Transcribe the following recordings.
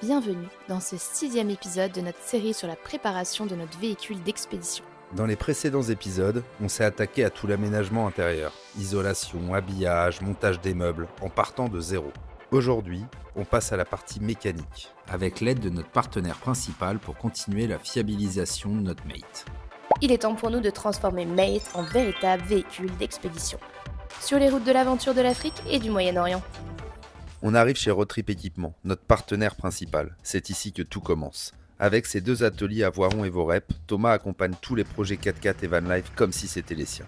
Bienvenue dans ce 6e épisode de notre série sur la préparation de notre véhicule d'expédition. Dans les précédents épisodes, on s'est attaqué à tout l'aménagement intérieur. Isolation, habillage, montage des meubles, en partant de zéro. Aujourd'hui, on passe à la partie mécanique, avec l'aide de notre partenaire principal pour continuer la fiabilisation de notre Mate. Il est temps pour nous de transformer Mate en véritable véhicule d'expédition. Sur les routes de l'aventure de l'Afrique et du Moyen-Orient. On arrive chez Roadtrip Équipement, notre partenaire principal. C'est ici que tout commence. Avec ses 2 ateliers à Voiron et Vorep, Thomas accompagne tous les projets 4x4 et Van Life comme si c'était les siens.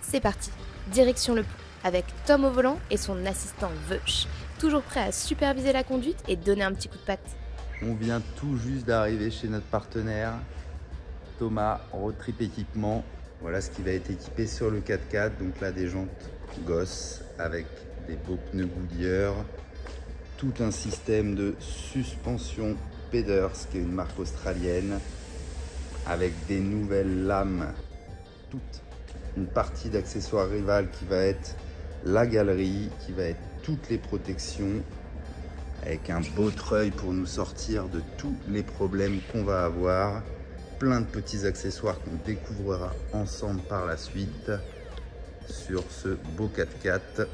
C'est parti, direction le pont, avec Tom au volant et son assistant Veuch, toujours prêt à superviser la conduite et donner un petit coup de patte. On vient tout juste d'arriver chez notre partenaire, Thomas, Roadtrip Équipement. Voilà ce qui va être équipé sur le 4x4. Donc là, des jantes Goss avec des beaux pneus Goodyear. Tout un système de suspension Peders, qui est une marque australienne, avec des nouvelles lames. Toute une partie d'accessoires Rival qui va être la galerie, qui va être toutes les protections, avec un beau treuil pour nous sortir de tous les problèmes qu'on va avoir. Plein de petits accessoires qu'on découvrira ensemble par la suite sur ce beau 4x4.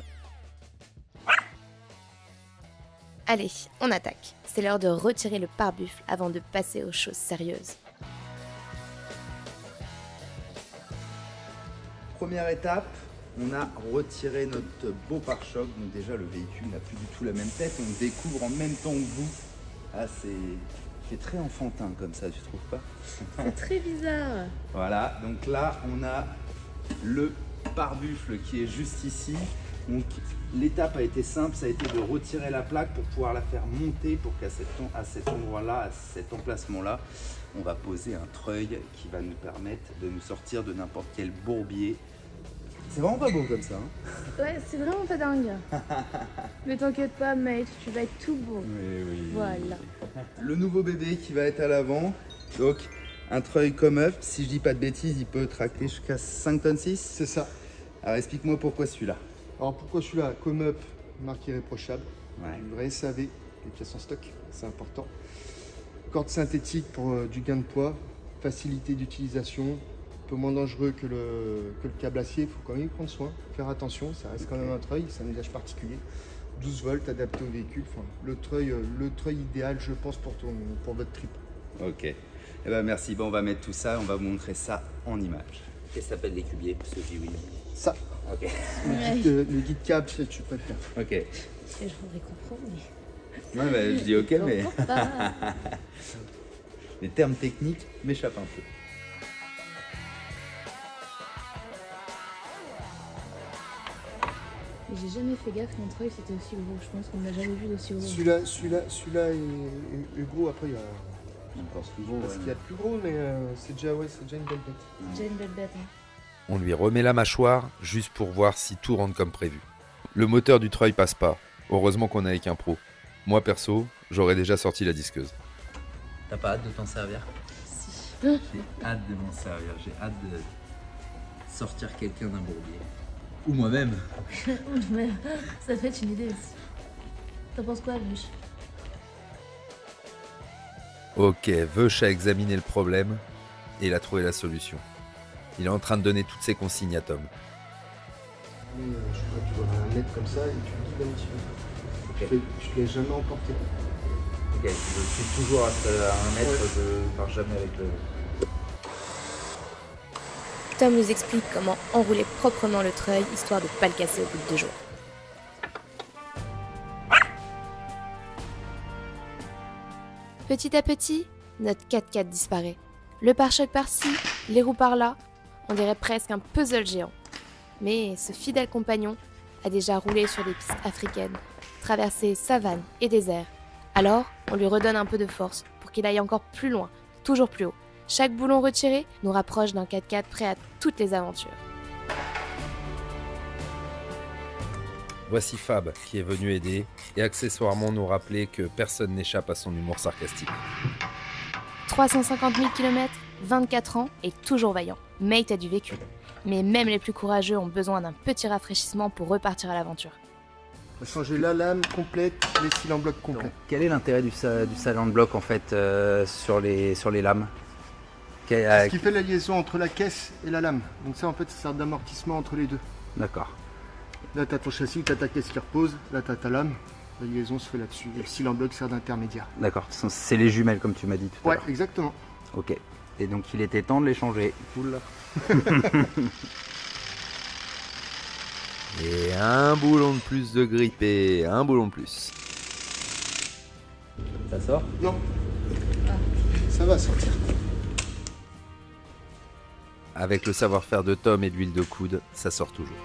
Allez, on attaque. C'est l'heure de retirer le pare-buffle avant de passer aux choses sérieuses. Première étape, on a retiré notre beau pare-choc. Donc déjà, le véhicule n'a plus du tout la même tête. On découvre en même temps que vous. Ah, c'est très enfantin comme ça, tu trouves pas? C'est très bizarre. Voilà, donc là, on a le pare-buffle qui est juste ici. Donc l'étape a été simple, ça a été de retirer la plaque pour pouvoir la faire monter pour qu'à cet endroit-là, à cet emplacement-là, on va poser un treuil qui va nous permettre de nous sortir de n'importe quel bourbier. C'est vraiment pas beau comme ça, hein? Ouais, c'est vraiment pas dingue. Mais t'inquiète pas, mate, tu vas être tout beau. Oui. Voilà. Le nouveau bébé qui va être à l'avant, donc un treuil comme œuf, si je dis pas de bêtises, il peut tracter jusqu'à 5 tonnes 6. C'est ça. Alors explique-moi pourquoi celui-là. Alors pourquoi celui-là, comme up, marque irréprochable, Ouais. du vrai SAV, les pièces en stock, c'est important. Corde synthétique pour du gain de poids, facilité d'utilisation, un peu moins dangereux que le câble acier, il faut quand même y prendre soin, faire attention, ça reste quand même un treuil, c'est un usage particulier. 12 volts adapté au véhicule, enfin, le treuil idéal je pense pour votre trip. Ok. Eh ben merci, bon, on va mettre tout ça, on va vous montrer ça en image. Qu'est-ce que s'appelle les cubiers pour ceux qui oui? Ça, Ok. le guide câble, tu peux le faire. Ok. Et je voudrais comprendre, mais... Ouais, bah, je dis ok, mais comprends pas. les termes techniques m'échappent un peu. J'ai jamais fait gaffe qu'un treuil c'était aussi gros. Je pense qu'on n'a jamais vu d'aussi gros. Celui-là est gros, après il y a... Encore plus gros. Parce qu'il y a de plus gros, mais c'est déjà une belle bête. J'ai une belle bête. Hein. On lui remet la mâchoire juste pour voir si tout rentre comme prévu. Le moteur du treuil passe pas. Heureusement qu'on est avec un pro. Moi perso, j'aurais déjà sorti la disqueuse. T'as pas hâte de t'en servir? Si. J'ai hâte de m'en servir, j'ai hâte de sortir quelqu'un d'un bourbier. Ou moi-même. Mais ça peut être une idée aussi. T'en penses quoi, Luche? Ok, Veuch a examiné le problème et il a trouvé la solution. Il est en train de donner toutes ses consignes à Tom. Je crois que tu dois la mettre comme ça et tu le guides un petit peu. Ok. Je te laisse jamais emporter. Ok, je suis toujours à 1 mètre, je pars jamais avec le... Tom nous explique comment enrouler proprement le treuil, histoire de ne pas le casser au bout de 2 jours. Petit à petit, notre 4x4 disparaît. Le pare-choc par-ci, les roues par-là, on dirait presque un puzzle géant. Mais ce fidèle compagnon a déjà roulé sur des pistes africaines, traversé savanes et déserts. Alors, on lui redonne un peu de force pour qu'il aille encore plus loin, toujours plus haut. Chaque boulon retiré nous rapproche d'un 4x4 prêt à toutes les aventures. Voici Fab qui est venu aider et accessoirement nous rappeler que personne n'échappe à son humour sarcastique. 350 000 km, 24 ans et toujours vaillant. Mate a du vécu. Mais même les plus courageux ont besoin d'un petit rafraîchissement pour repartir à l'aventure. On va changer la lame complète, les cils en bloc complets. Donc, quel est l'intérêt du silent block en fait sur les lames? C'est ce qui fait la liaison entre la caisse et la lame. Donc ça en fait, ça sert d'amortissement entre les deux. D'accord. Là tu as ton châssis, tu as ta caisse qui repose, là tu as ta lame. La liaison se fait là-dessus. Et le cil en bloc sert d'intermédiaire. D'accord, c'est les jumelles comme tu m'as dit tout à l'heure. Ouais, exactement. Ok. Et donc il était temps de les changer. Oula. Et un boulon de plus de grippé, un boulon de plus. Ça sort? Non. Ça va sortir. Avec le savoir-faire de Tom et l'huile de coude, ça sort toujours.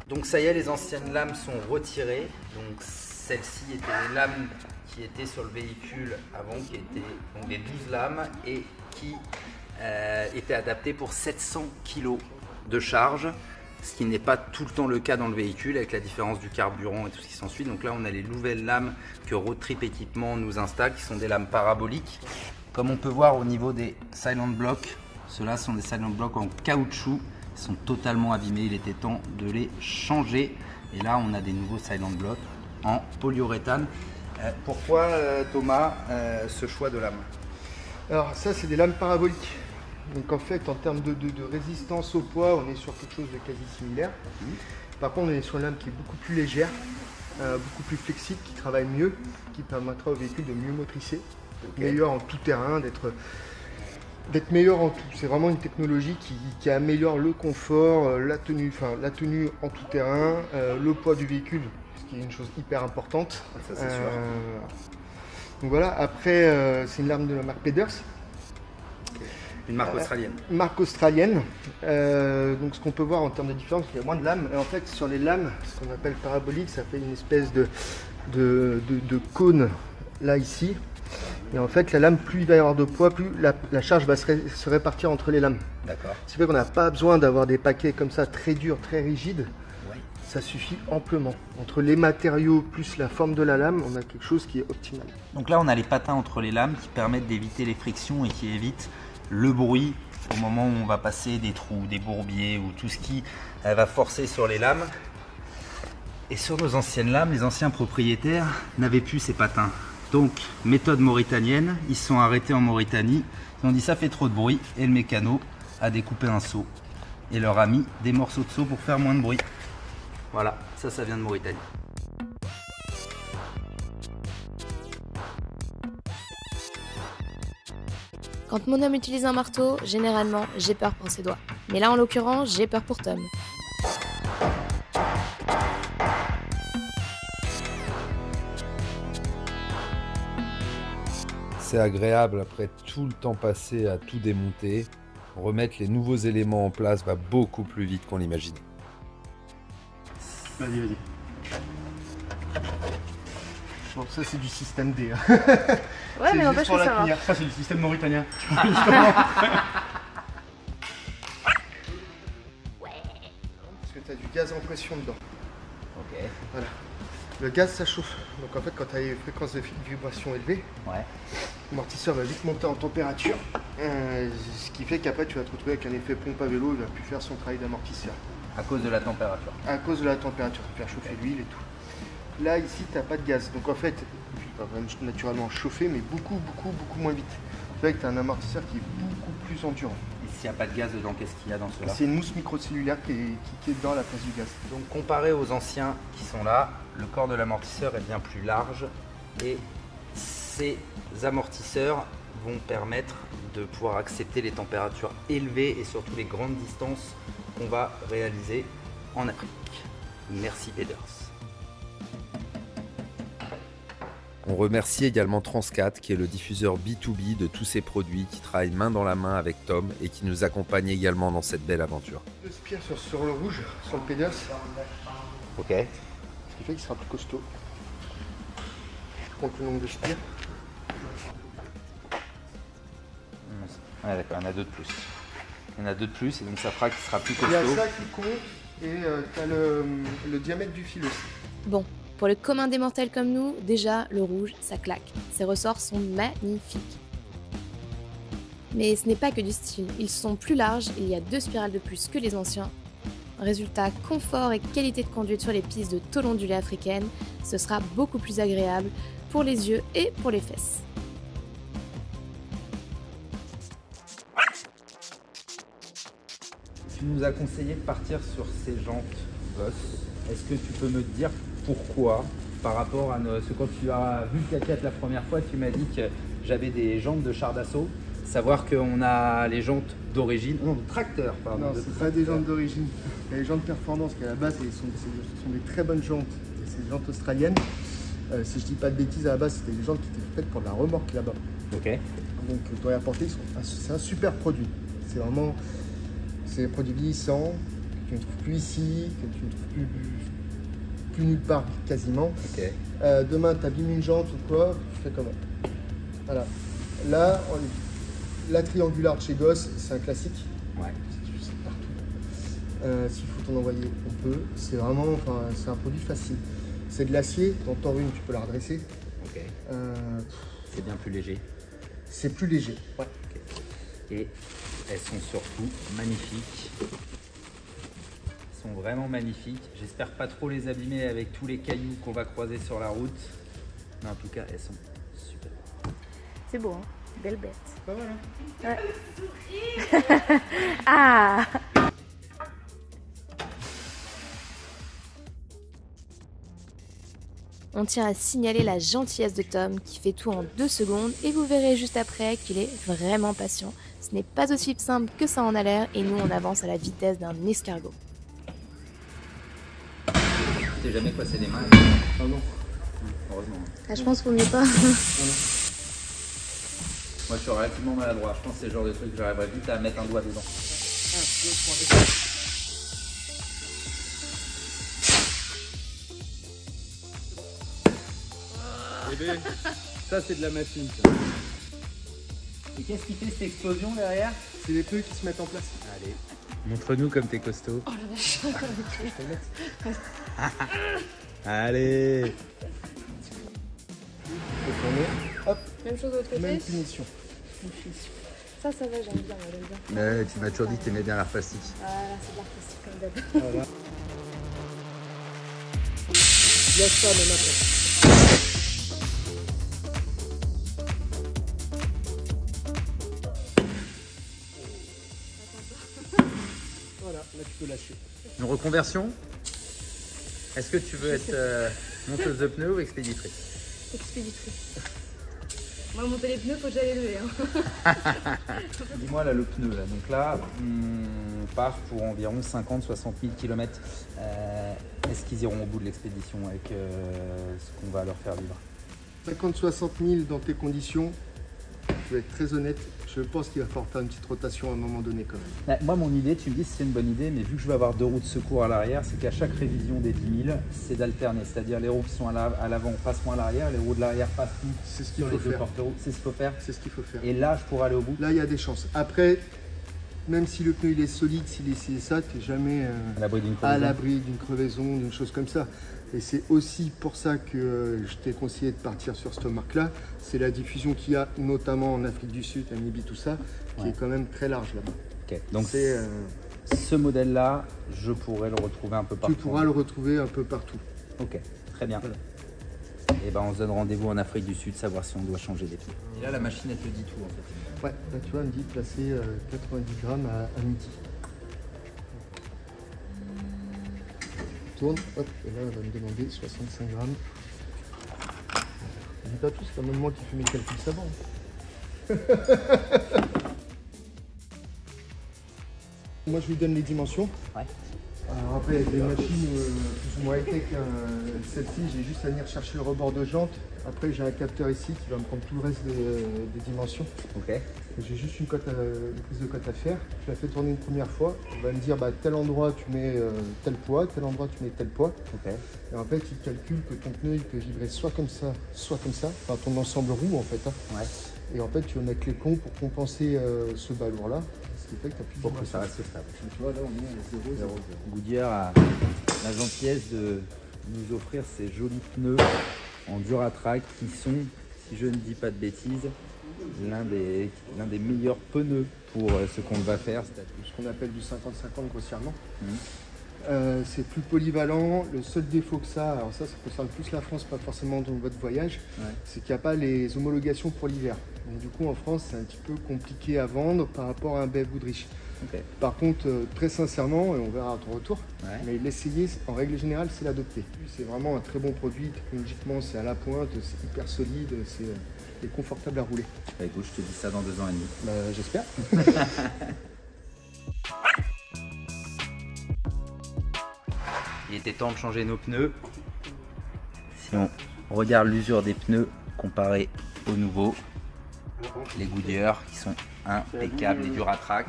Donc ça y est, les anciennes lames sont retirées. Donc celles-ci étaient les lames qui étaient sur le véhicule avant, qui étaient donc des 12 lames et qui étaient adaptées pour 700 kg de charge, ce qui n'est pas tout le temps le cas dans le véhicule avec la différence du carburant et tout ce qui s'ensuit. Donc là on a les nouvelles lames que Road Trip Équipement nous installe, qui sont des lames paraboliques. Comme on peut voir au niveau des silent blocks, ceux-là sont des silent blocks en caoutchouc. Ils sont totalement abîmés, il était temps de les changer. Et là, on a des nouveaux silent blocks en polyuréthane. Pourquoi, Thomas, ce choix de lame? Alors ça, c'est des lames paraboliques. Donc en fait, en termes de résistance au poids, on est sur quelque chose de quasi similaire. Par contre, on est sur une lame qui est beaucoup plus légère, beaucoup plus flexible, qui travaille mieux, qui permettra au véhicule de mieux motricer, meilleur en tout terrain, d'être meilleur en tout. C'est vraiment une technologie qui améliore le confort, la tenue en tout terrain, le poids du véhicule, ce qui est une chose hyper importante. Ça, c'est sûr. Donc voilà, après, c'est une lame de la marque Peders. Une marque australienne. Marque australienne. Donc ce qu'on peut voir en termes de différence, c'est qu'il y a moins de lames. Et en fait, sur les lames, ce qu'on appelle parabolique, ça fait une espèce de cône là, ici. Et en fait, la lame, plus il va y avoir de poids, plus la charge va se répartir entre les lames. D'accord. Ce qui fait qu'on n'a pas besoin d'avoir des paquets comme ça, très durs, très rigides. Ouais. Ça suffit amplement. Entre les matériaux plus la forme de la lame, on a quelque chose qui est optimal. Donc là, on a les patins entre les lames qui permettent d'éviter les frictions et qui évitent le bruit au moment où on va passer des trous, des bourbiers ou tout ce qui va forcer sur les lames. Et sur nos anciennes lames, les anciens propriétaires n'avaient plus ces patins. Donc, méthode mauritanienne, ils se sont arrêtés en Mauritanie, ils ont dit ça fait trop de bruit et le mécano a découpé un seau et leur a mis des morceaux de seau pour faire moins de bruit. Voilà, ça vient de Mauritanie. Quand mon homme utilise un marteau, généralement, j'ai peur pour ses doigts. Mais là, en l'occurrence, j'ai peur pour Tom. C'est agréable après tout le temps passé à tout démonter. Remettre les nouveaux éléments en place va beaucoup plus vite qu'on l'imaginait. Vas-y. Bon, ça c'est du système D. Hein. Ouais, mais on va pour ça. tenir. Ça c'est du système mauritanien. Ouais. Parce que tu as du gaz en pression dedans. Ok. Voilà. Le gaz ça chauffe. Donc en fait quand tu as des fréquences de vibration élevées, Ouais. l'amortisseur va vite monter en température. Ce qui fait qu'après tu vas te retrouver avec un effet pompe à vélo, il va plus faire son travail d'amortisseur. À cause de la température. À cause de la température, faire chauffer l'huile et tout. Là ici tu n'as pas de gaz. Donc en fait, il va naturellement chauffer mais beaucoup moins vite. C'est vrai que tu as un amortisseur qui est beaucoup plus endurant. Et s'il n'y a pas de gaz dedans, qu'est-ce qu'il y a dans cela? C'est une mousse microcellulaire qui est dedans à la place du gaz. Donc comparé aux anciens qui sont là, le corps de l'amortisseur est bien plus large et ces amortisseurs vont permettre de pouvoir accepter les températures élevées et surtout les grandes distances qu'on va réaliser en Afrique. Merci Peders. On remercie également Transcat qui est le diffuseur B2B de tous ces produits, qui travaille main dans la main avec Tom et qui nous accompagne également dans cette belle aventure. Deux spires sur le rouge, sur le Peders, Ok. ce qui fait qu'il sera plus costaud. Je compte le nombre de spires. Ouais, d'accord, il y en a deux de plus. Il y en a deux de plus et donc ça fera qu'il sera plus Il y a costaud. ça qui compte et tu as le diamètre du fil aussi. Bon, Pour le commun des mortels comme nous, déjà, le rouge, ça claque. Ses ressorts sont magnifiques. Mais ce n'est pas que du style, ils sont plus larges, il y a 2 spirales de plus que les anciens. Résultat, confort et qualité de conduite sur les pistes de tôle ondulée africaine, ce sera beaucoup plus agréable pour les yeux et pour les fesses. Tu nous as conseillé de partir sur ces jantes Goss. Est-ce que tu peux me dire pourquoi, par rapport à ce quand tu as vu le 4x4 la première fois, tu m'as dit que j'avais des jantes de char d'assaut. Savoir qu'on a les jantes d'origine, non, de tracteur, pardon. Non, c'est pas des jantes d'origine. Il y a les jantes performance qui à la base ce sont des très bonnes jantes. C'est des jantes australiennes. Si je dis pas de bêtises, à la base c'était des jantes qui étaient faites pour de la remorque là-bas. Ok. Donc doit y apporter, c'est un super produit. C'est vraiment, c'est des produits glissants que tu ne trouves plus ici, que tu ne trouves plus nulle part quasiment. Ok. Demain tu abîmes une jante ou quoi, tu fais comment? Voilà. Là, la triangulaire de chez Goss, c'est un classique. Ouais. C'est partout. S'il faut t'en envoyer, on peut. C'est vraiment, c'est un produit facile. C'est de l'acier, t'en tords une, tu peux la redresser. Ok. C'est bien plus léger. C'est plus léger. Ouais. Okay. Et elles sont surtout magnifiques. Elles sont vraiment magnifiques. J'espère pas trop les abîmer avec tous les cailloux qu'on va croiser sur la route. Mais en tout cas, elles sont super. C'est beau, hein? Belle bête. Pas mal, hein? Ouais. Ah! On tient à signaler la gentillesse de Tom qui fait tout en 2 secondes et vous verrez juste après qu'il est vraiment patient. Ce n'est pas aussi simple que ça en a l'air et nous on avance à la vitesse d'un escargot. Tu sais jamais quoi c'est des mains. Ah non. Heureusement. Ah, je pense qu'il vaut mieux pas. Moi je suis relativement maladroit. Je pense que c'est le genre de truc que j'arriverais vite à mettre un doigt dedans. Ça c'est de la machine. Ça. Et qu'est-ce qui fait cette explosion derrière? C'est les pneus qui se mettent en place. Allez, montre-nous comme t'es costaud. Oh la vache. Allez. Hop, Même chose de l'autre côté. même punition. Ça va, j'aime bien, moi j'aime bien. Tu m'as toujours dit que t'aimais bien l'art plastique. Voilà, c'est de l'artistique comme d'hab. Voilà. Laisse ça même après. Voilà, là tu peux lâcher. Une reconversion? Est-ce que tu veux être monteuse de pneus ou expéditrice? Expéditrice. Moi, monter les pneus, faut que j'aille les lever. Hein. Dis-moi là le pneu là. Donc là, on part pour environ 50-60 000 km. Est-ce qu'ils iront au bout de l'expédition avec ce qu'on va leur faire vivre? 50-60 000 dans tes conditions, je vais être très honnête, je pense qu'il va falloir faire une petite rotation à un moment donné quand même. Moi, mon idée, tu me dis si c'est une bonne idée, mais vu que je vais avoir 2 roues de secours à l'arrière, c'est qu'à chaque révision des 10 000, c'est d'alterner. C'est-à-dire les roues qui sont à l'avant passeront à l'arrière, les roues de l'arrière passeront C'est ce qu'il sur faut les 2 faire. porte-roues. C'est ce qu'il faut faire. C'est ce qu'il faut faire. Et là, je pourrais aller au bout. Là, il y a des chances. Après, même si le pneu il est solide, s'il est ça, tu n'es jamais À l'abri d'une à crevaison. l'abri d'une crevaison, d'une chose comme ça. Et c'est aussi pour ça que je t'ai conseillé de partir sur cette marque-là. C'est la diffusion qu'il y a, notamment en Afrique du Sud, à Namibie, tout ça, qui est quand même très large là-bas. Ok. Donc C'est, ce modèle-là, je pourrais le retrouver un peu partout. tu pourras le retrouver un peu partout. Ok, très bien. Voilà. Et ben on se donne rendez-vous en Afrique du Sud, savoir si on doit changer des pneus. Et là, la machine, elle te dit tout en fait. Ouais, là tu vois, elle me dit de placer 90 grammes à midi. Tourne, hop, et là elle va me demander 65 grammes. Je dis pas tout, c'est quand même moi qui fais mes calculs savants. Moi je lui donne les dimensions. Ouais. Alors après avec des machines plus ou moins high-tech, celle-ci j'ai juste à venir chercher le rebord de jante. Après j'ai un capteur ici qui va me prendre tout le reste des dimensions. Ok. J'ai juste une prise de cote à faire. Je la fais tourner une première fois. On va me dire bah, tel endroit tu mets tel poids, tel endroit tu mets tel poids. Ok. Et en fait il calcule que ton pneu il peut vibrer soit comme ça, enfin ton ensemble roue en fait. Hein. Ouais. Et en fait tu vas mettre les plombs pour compenser ce balourd là. Ce qui fait que tu n'as plus de Pour que vibration. ça reste stable. Donc, tu vois là on est à 0,0. Goodyear a la gentillesse de nous offrir ces jolis pneus en Duratrac qui sont, si je ne dis pas de bêtises, l'un des meilleurs pneus pour ce qu'on va faire. Ce qu'on appelle du 50-50 grossièrement. C'est plus polyvalent. Le seul défaut que ça, alors ça concerne plus la France, pas forcément dans votre voyage, c'est qu'il n'y a pas les homologations pour l'hiver. Donc du coup en France c'est un petit peu compliqué à vendre par rapport à un BF Goodrich. Par contre, très sincèrement, et on verra à ton retour, mais l'essayer en règle générale c'est l'adopter. C'est vraiment un très bon produit, technologiquement c'est à la pointe, c'est hyper solide, c'est confortable à rouler. Bah écoute, je te dis ça dans 2 ans et demi. Bah, j'espère. Il était temps de changer nos pneus. Si on regarde l'usure des pneus comparé aux nouveaux, les Goodyear qui sont impeccables, les Duratrac,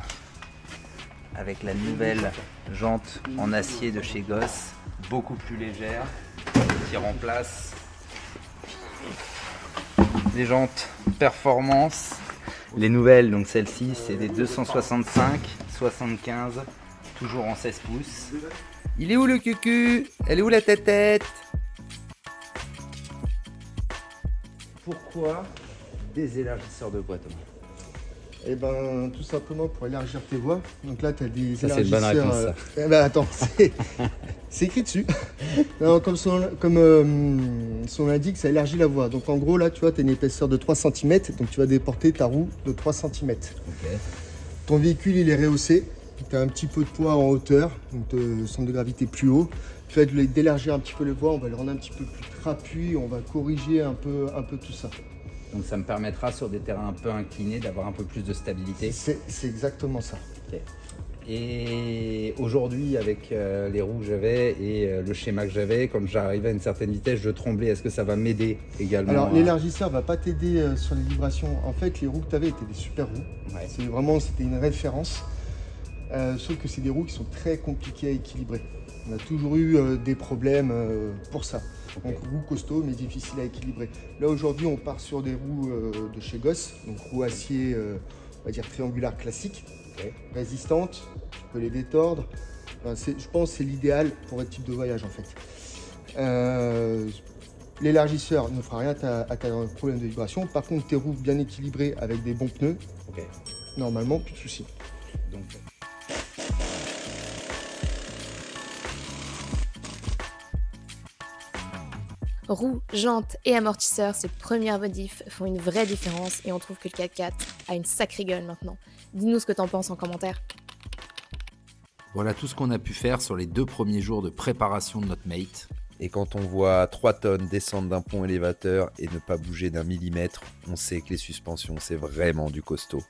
avec la nouvelle jante en acier de chez Goss, beaucoup plus légère, qui remplace les jantes performance. Les nouvelles, donc celles-ci, c'est des 265, 75, toujours en 16 pouces. Il est où le cucu? Elle est où la tête? Pourquoi des élargisseurs de boîte? Eh ben, tout simplement pour élargir tes voies. Donc là, tu as des ça, élargisseurs... c'est une bonne réponse, ça. Eh ben, attends, c'est écrit dessus. Non, comme son indique, ça élargit la voie. Donc en gros, là, tu vois, tu as une épaisseur de 3 cm. Donc tu vas déporter ta roue de 3 cm. Ton véhicule, il est rehaussé. Tu as un petit peu de poids en hauteur. Donc centre de gravité plus haut. Le fait d'élargir un petit peu les voies, on va le rendre un petit peu plus trapu. On va corriger un peu tout ça. Donc ça me permettra sur des terrains un peu inclinés d'avoir un peu plus de stabilité. C'est exactement ça. Okay. Et aujourd'hui, avec les roues que j'avais et le schéma que j'avais, quand j'arrivais à une certaine vitesse, je tremblais. Est-ce que ça va m'aider également? Alors l'élargisseur ne va pas t'aider sur les vibrations. En fait, les roues que tu avais étaient des super roues. C'était une référence. Sauf que c'est des roues qui sont très compliquées à équilibrer. On a toujours eu des problèmes pour ça. Donc roues costauds mais difficiles à équilibrer. Là aujourd'hui on part sur des roues de chez Goss, donc roues acier on va dire triangulaires classiques, résistantes, tu peux les détordre. Enfin, je pense que c'est l'idéal pour votre type de voyage en fait. L'élargisseur ne fera rien à ta problème de vibration. Par contre tes roues bien équilibrées avec des bons pneus, normalement plus de soucis. Donc... Roues, jantes et amortisseurs, ces premières modifs font une vraie différence et on trouve que le 4x4 a une sacrée gueule maintenant. Dis-nous ce que t'en penses en commentaire. Voilà tout ce qu'on a pu faire sur les 2 premiers jours de préparation de notre Mate. Et quand on voit 3 tonnes descendre d'un pont élévateur et ne pas bouger d'un millimètre, on sait que les suspensions, c'est vraiment du costaud.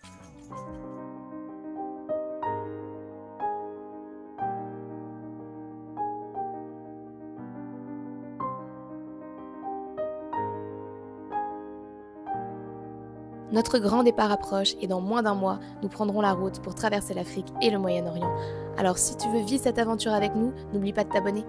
Notre grand départ approche et dans moins d'1 mois, nous prendrons la route pour traverser l'Afrique et le Moyen-Orient. Alors si tu veux vivre cette aventure avec nous, n'oublie pas de t'abonner.